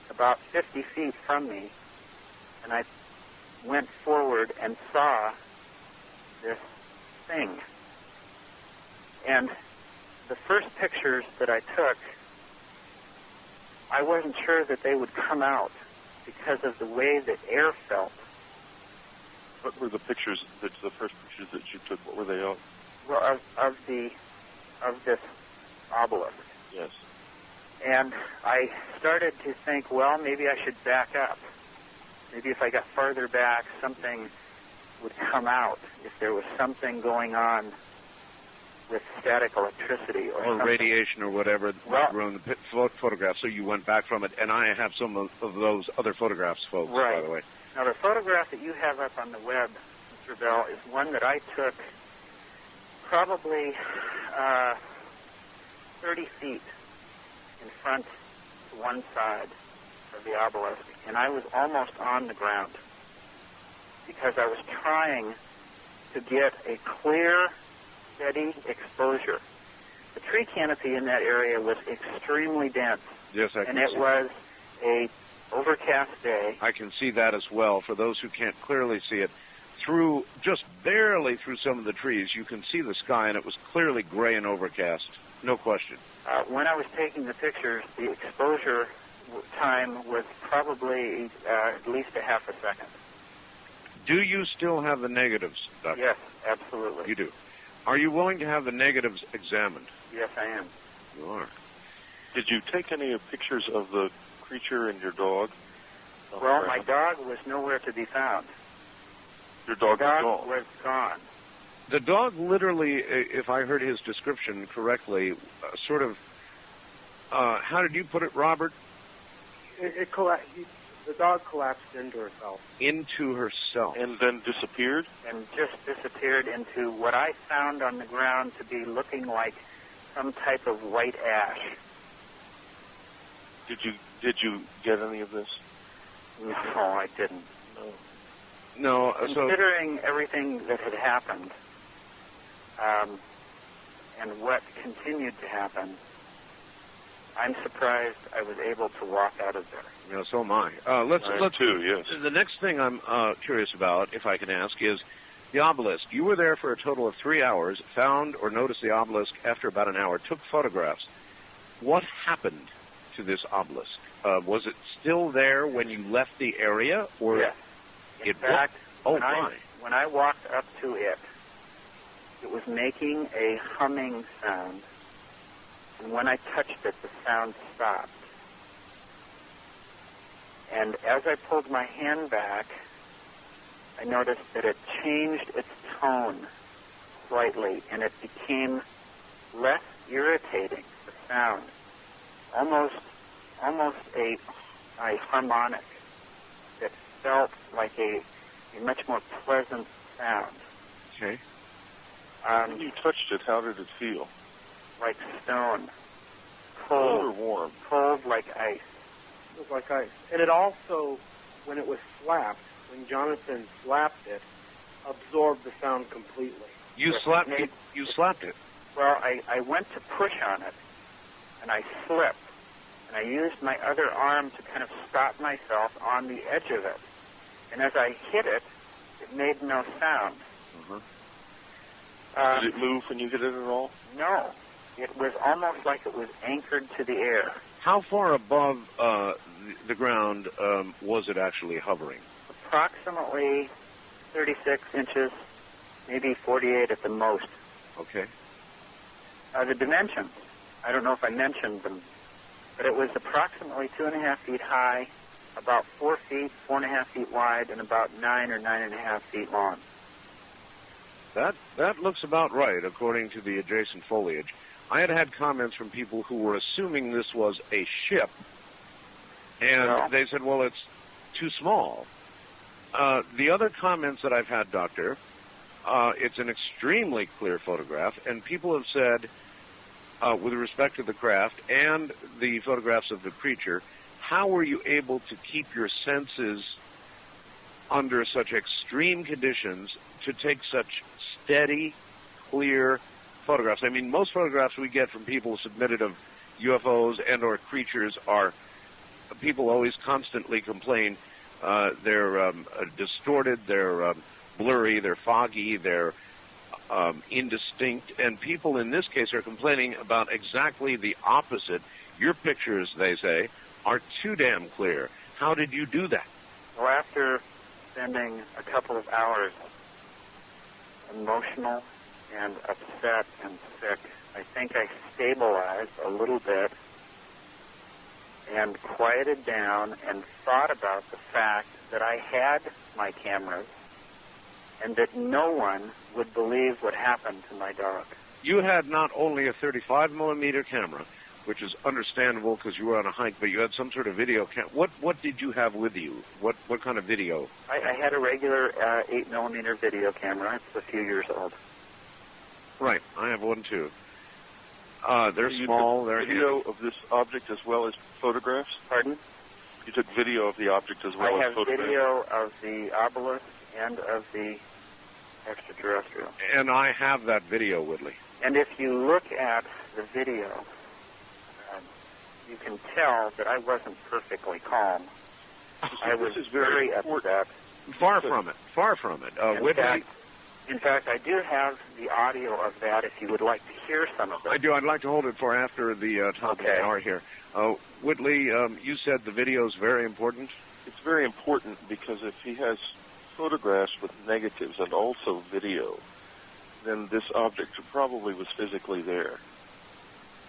about 50 feet from me, and I went forward and saw this thing. And the first pictures that I took, I wasn't sure that they would come out because of the way that air felt. What were the pictures, the first pictures that you took, what were they of? Well, of this obelisk. Yes. And I started to think, well, maybe I should back up. Maybe if I got farther back, something would come out. If there was something going on with static electricity or radiation or whatever were on the photograph, so you went back from it. And I have some of those other photographs, folks, by the way. Now, the photograph that you have up on the web, Mr. Bell, is one that I took probably 30 feet in front to one side of the obelisk, and I was almost on the ground because I was trying to get a clear, steady exposure. The tree canopy in that area was extremely dense. Yes, I can see. And it was a overcast day. I can see that as well. For those who can't clearly see it, through just barely through some of the trees, you can see the sky, and it was clearly gray and overcast. No question. When I was taking the pictures, the exposure time was probably at least a half a second. Do you still have the negatives, Doctor? Yes, absolutely. You do. Are you willing to have the negatives examined? Yes, I am. You are. Did you take any pictures of the creature and your dog? Well, my dog was nowhere to be found. Your dog was gone. The dog literally, if I heard his description correctly, sort of, how did you put it, Robert? The dog collapsed into herself. Into herself. And then disappeared? And just disappeared into what I found on the ground to be looking like some type of white ash. Did you get any of this? No, I didn't. No. Considering everything that had happened, and what continued to happen, I'm surprised I was able to walk out of there. Yeah, so am I. Let's too, yes. The next thing I'm curious about, if I can ask, is the obelisk. You were there for a total of 3 hours, found or noticed the obelisk after about an hour, took photographs. What happened to this obelisk? Was it still there when you left the area? Or yes. In fact, when I walked up to it, it was making a humming sound. And when I touched it, the sound stopped. And as I pulled my hand back, I noticed that it changed its tone slightly, and it became less irritating, the sound. Almost a harmonic that felt like a much more pleasant sound. Okay. When you touched it, how did it feel? Like stone. Cold or warm? Cold like ice. It was like ice. And it also, when it was slapped, when Jonathan slapped it, absorbed the sound completely. You slapped it? Well, I went to push on it, and I slipped. And I used my other arm to kind of stop myself on the edge of it. And as I hit it, it made no sound. Did it move when you hit it at all? No. It was almost like it was anchored to the air. How far above the ground was it actually hovering? Approximately 36 inches, maybe 48 at the most. Okay. The dimensions, I don't know if I mentioned them, but it was approximately 2.5 feet high, about 4 feet, 4.5 feet wide, and about 9 or 9.5 feet long. That looks about right, according to the adjacent foliage. I had comments from people who were assuming this was a ship, and they said, well, it's too small. The other comments that I've had, Doctor, it's an extremely clear photograph, and people have said, with respect to the craft and the photographs of the creature, how were you able to keep your senses under such extreme conditions to take such steady, clear photographs? I mean, most photographs we get from people submitted of UFOs and or creatures are people always constantly complain they're distorted, they're blurry, they're foggy, they're indistinct, and people in this case are complaining about exactly the opposite. Your pictures, they say, are too damn clear. How did you do that? Well, after spending a couple of hours emotional and upset and sick, I think I stabilized a little bit and quieted down and thought about the fact that I had my cameras and that no one would believe what happened to my dog. You had not only a 35-millimeter camera, which is understandable because you were on a hike, but you had some sort of video camera. What did you have with you? What kind of video? I had a regular 8-millimeter video camera. It's a few years old. Right. I have one, too. They're small. They're video of this object as well as photographs? Pardon? You took video of the object as well as photographs? I have video of the obelisk and of the extraterrestrial. And I have that video, Whitley. And if you look at the video, you can tell that I wasn't perfectly calm. I was very upset. Far from it. Far from it. Whitley. In fact, I do have the audio of that if you would like to hear some of it. I do. I'd like to hold it for after the top of the hour here. Whitley, you said the video is very important? It's very important because if he has photographs with negatives and also video, then this object probably was physically there.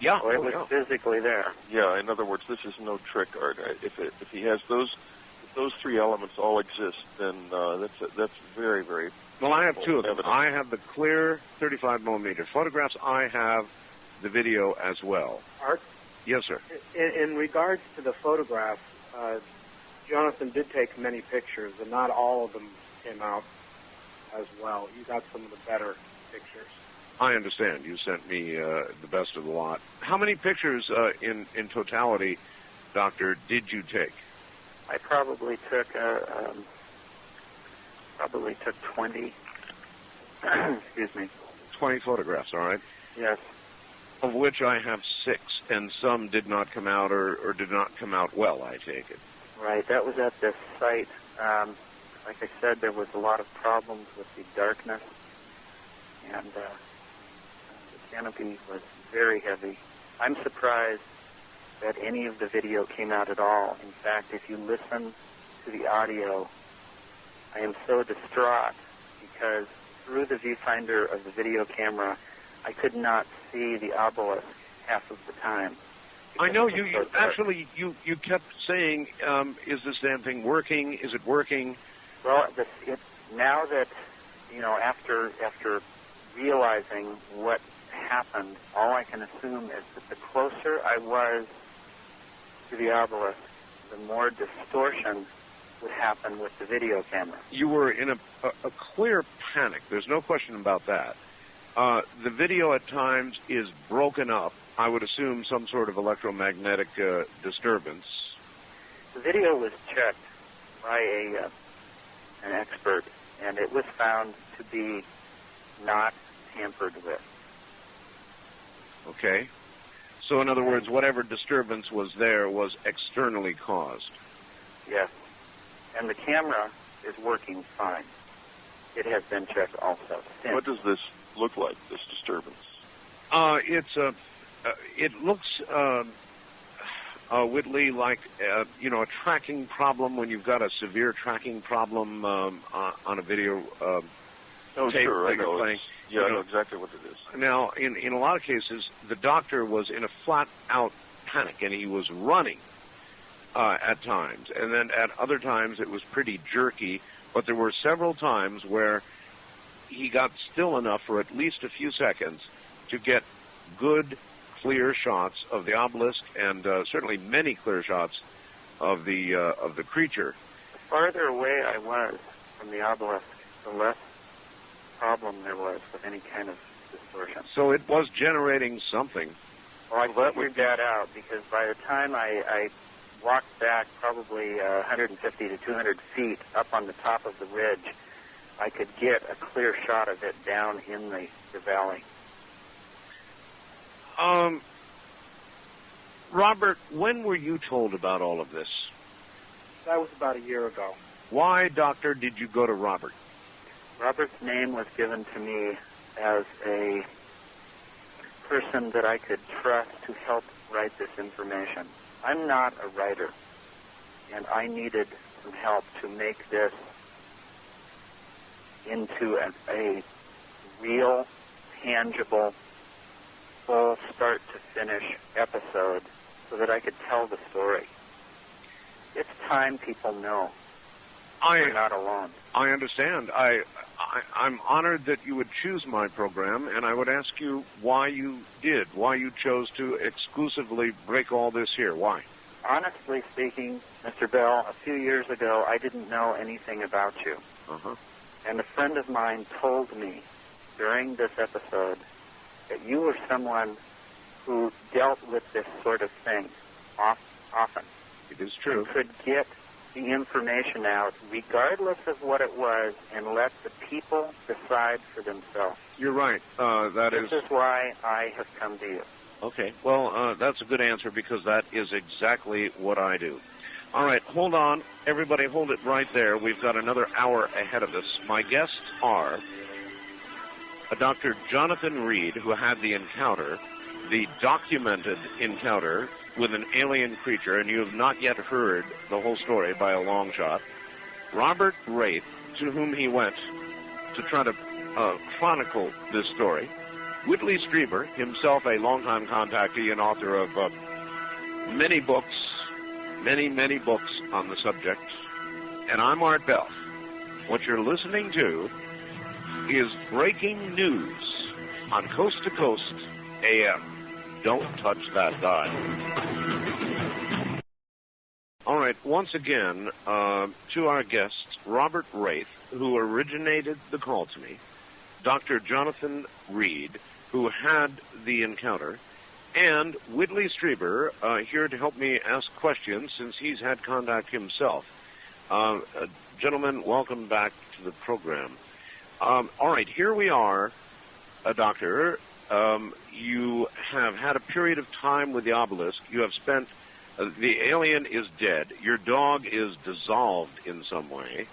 Yeah. Oh, it was physically there. Yeah, in other words, this is no trick art. If he has those three elements all exist, then that's very, very... Well, I have two of them. I have the clear 35-millimeter photographs. I have the video as well. Art? Yes, sir. In regards to the photographs, Jonathan did take many pictures, and not all of them came out as well. You got some of the better pictures. I understand. You sent me the best of the lot. How many pictures in totality, Doctor, did you take? I probably took 20. Excuse me. 20 photographs, all right? Yes. Of which I have 6, and some did not come out or did not come out well, I take it. Right. That was at this site. Like I said, there was a lot of problems with the darkness, and the canopy was very heavy. I'm surprised that any of the video came out at all. In fact, if you listen to the audio, I am so distraught because through the viewfinder of the video camera, I could not see the obelisk half of the time. I know you actually kept saying, "Is this damn thing working? Is it working?" Well, now that after realizing what happened, all I can assume is that the closer I was to the obelisk, the more distortion would happen with the video camera. You were in a clear panic. There's no question about that. The video at times is broken up. I would assume some sort of electromagnetic disturbance. The video was checked by an expert, and it was found to be not tampered with. Okay. So in other words, whatever disturbance was there was externally caused. Yes. And the camera is working fine. It has been checked also. What does this look like, this disturbance? It looks, Whitley, like, a tracking problem when you've got a severe tracking problem on a video tape sure, that you're playing. I know exactly what it is. Now, in a lot of cases, the doctor was in a flat-out panic, and he was running at times. And then at other times, it was pretty jerky, but there were several times where he got still enough for at least a few seconds to get good, clear shots of the obelisk, and certainly many clear shots of the creature. The farther away I was from the obelisk, the less problem there was with any kind of distortion. So it was generating something. Well, I figured that out because by the time I walked back probably 150 to 200 feet up on the top of the ridge, I could get a clear shot of it down in the valley. Robert, when were you told about all of this? That was about a year ago. Why, doctor, did you go to Robert? Robert's name was given to me as a person that I could trust to help write this information. I'm not a writer, and I needed some help to make this into a real, tangible, full start-to-finish episode so that I could tell the story. It's time people know we're not alone. I understand. I'm honored that you would choose my program, and I would ask you why you did, why you chose to exclusively break all this here. Why? Honestly speaking, Mr. Bell, a few years ago, I didn't know anything about you. Uh-huh. And a friend of mine told me during this episode that you were someone who dealt with this sort of thing often. It is true. And could get the information out regardless of what it was and let the people decide for themselves. You're right. This is why I have come to you. Okay. Well, that's a good answer because that is exactly what I do. All right. Hold on. Everybody hold it right there. We've got another hour ahead of us. My guests are Dr. Jonathan Reed, who had the encounter, the documented encounter with an alien creature, and you have not yet heard the whole story by a long shot. Robert Wraith, to whom he went to try to chronicle this story. Whitley Strieber, himself a longtime contactee and author of many books, many books on the subject. And I'm Art Bell. What you're listening to is Breaking News on Coast to Coast AM. Don't touch that dial. All right, once again, to our guests, Robert Wraith, who originated the call to me, Dr. Jonathan Reed, who had the encounter, and Whitley Strieber, here to help me ask questions since he's had contact himself. Gentlemen, welcome back to the program. All right, here we are, Doctor. You have had a period of time with the obelisk. You have spent, the alien is dead. Your dog is dissolved in some way.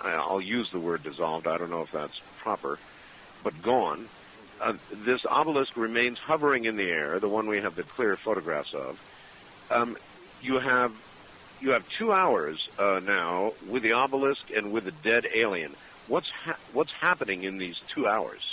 I'll use the word dissolved. I don't know if that's proper, but gone. This obelisk remains hovering in the air, the one we have the clear photographs of. You have 2 hours now with the obelisk and with the dead alien. What's happening in these 2 hours?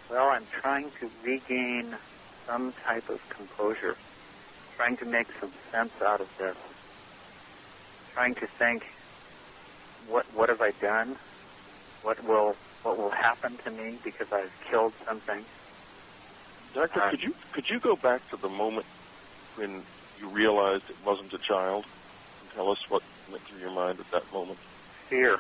Well, I'm trying to regain some type of composure, trying to make some sense out of this, trying to think, what have I done? What will happen to me because I've killed something? Doctor, could you go back to the moment when you realized it wasn't a child and tell us what went through your mind at that moment? Fear.